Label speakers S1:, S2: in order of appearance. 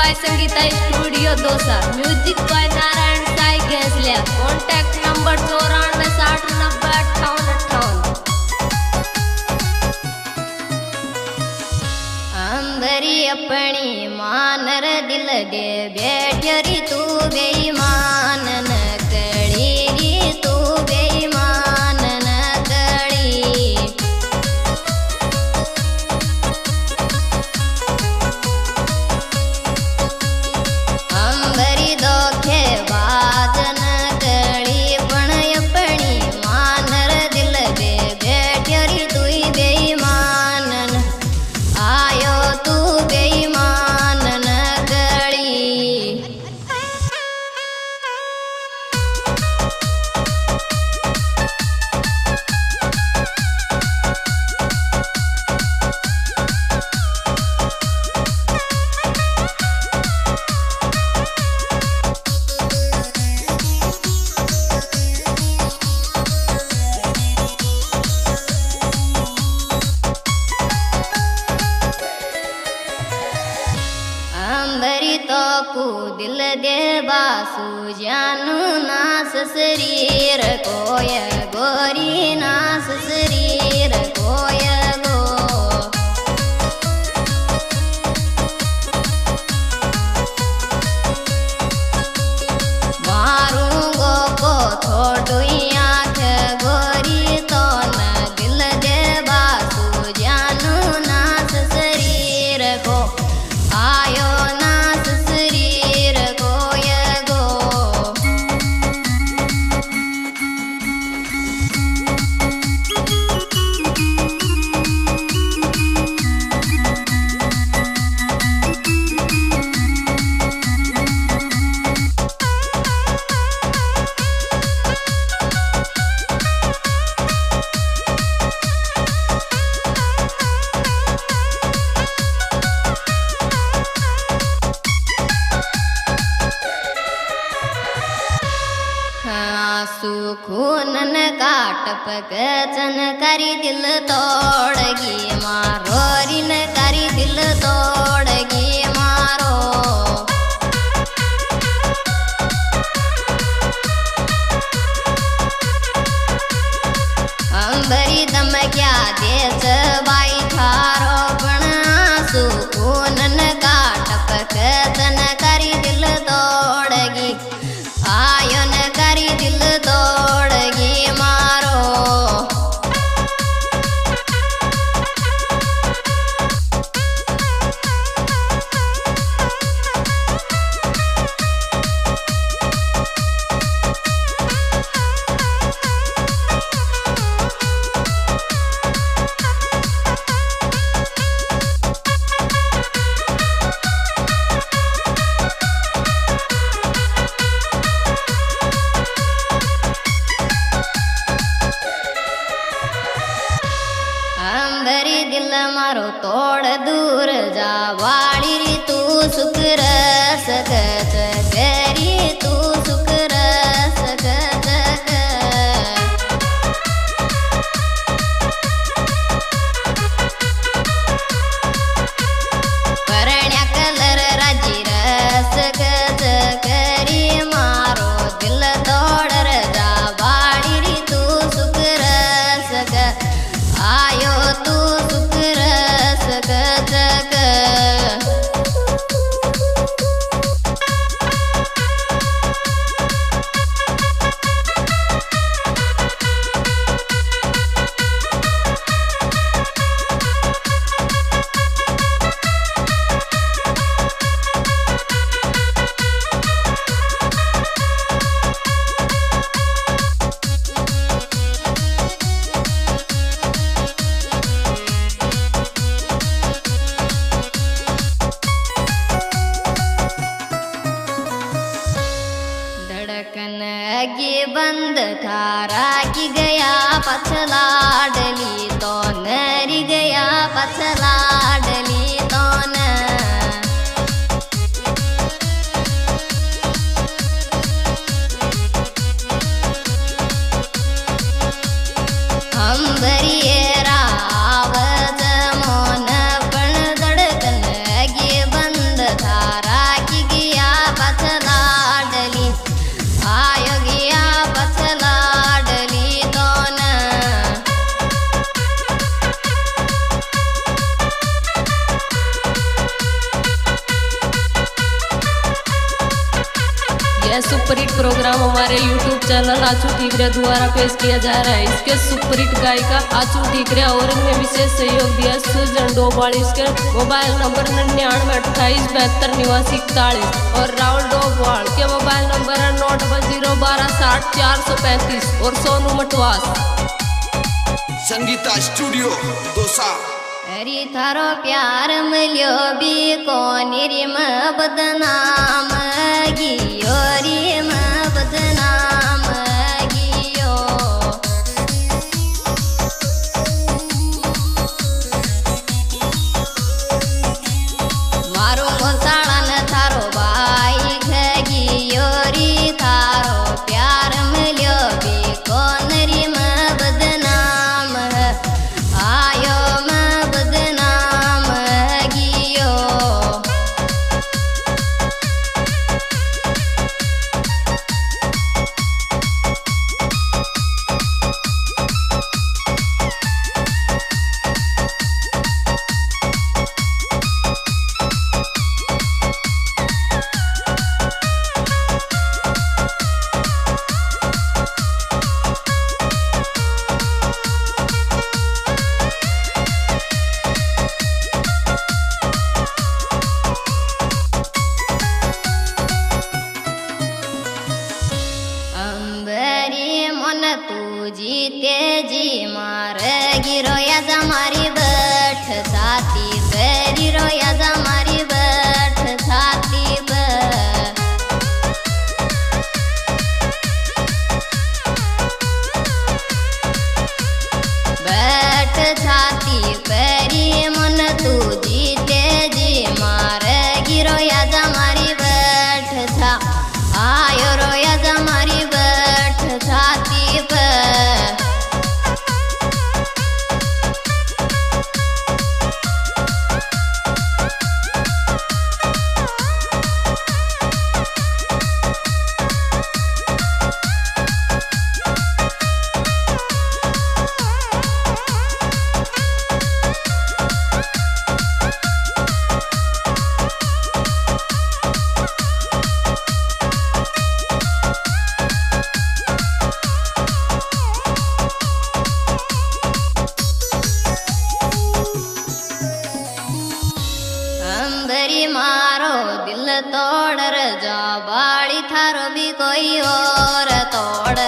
S1: Bye Sangeeta studio Dausa, music by Narayan Sai गैसलिया। Contact number 9460905858। अंबरी अपनी मानर दिल दे बैठरी तू बेईमान न कड़ी री तू बेईमान न कड़ी। अंबरी दोखे बाज न कड़ी पण अपनी मानर दिल दे बैठरी तू बेईमान न आयो तू बेईमान न गड़ी। अंबरी तो कू दिल दे बासु जानू नास शरीर कोय गोरी नास शरीर कोय गो। मारू गो को थोड़ू आँख गोरी तो न दिल दे बासु जानू नास शरीर को आयो नास शरीर कोय गो। सुखूनन काट पकचन करी दिल तोड़गी मारो रिन करी दिल तोड़गी मारो। अंबरी दम क्या देश बाई थारो पण सुखूनन काट पकचन करी दिल तोड़गी आयो न करी दिल तोड़गी मारो। अंबरी दिल मारो तोड़ दूर जा वाली री तू सुख रस गत करी तू सुख रस गत परण्या कलर राजी रस गत करी मारो दिल तोड़ जा वाली री तू सुख रस गत आयो तू सुख रस गजग। धड़कन अगे बंद थारा की गया पछला डली तो नरी गया पछला डली तो न। अंबरी रावज मोन पण धड़कन अगे बंद थारा
S2: यह सुपरहिट प्रोग्राम हमारे YouTube चैनल आचू ठीकरे द्वारा पेश किया जा रहा है। इसके सुपरहिट गायिका आचू ठीकरे और इनमें विशेष सहयोग दिया सुजन डोबाल। इसके मोबाइल नंबर 9928728941 और राहुल डोबाल के मोबाइल नंबर है 9012600435 और सोनू मटवास।
S3: संगीता स्टूडियो दोसा।
S1: हरी थारो प्यार मिलियो भी कोनी रिम बदनाम गियो रिम बदनाम गियो। मारो मोसाड़न थारो भाई गियो री थारो प्यार मिलियो भी कोन रिम बदनाम आयो तू जीते जी मार गिरो या जमारी बैठ छाती बेरी रो या जमारी बैठ छाती बैठ छाती पेरी मन तू जीते जी मार गिरो या जमारी बैठ छा आयो रो या जमारी बैठ छाती मारो दिल तोड़ जा बाड़ी थारो भी कोई और तोड़।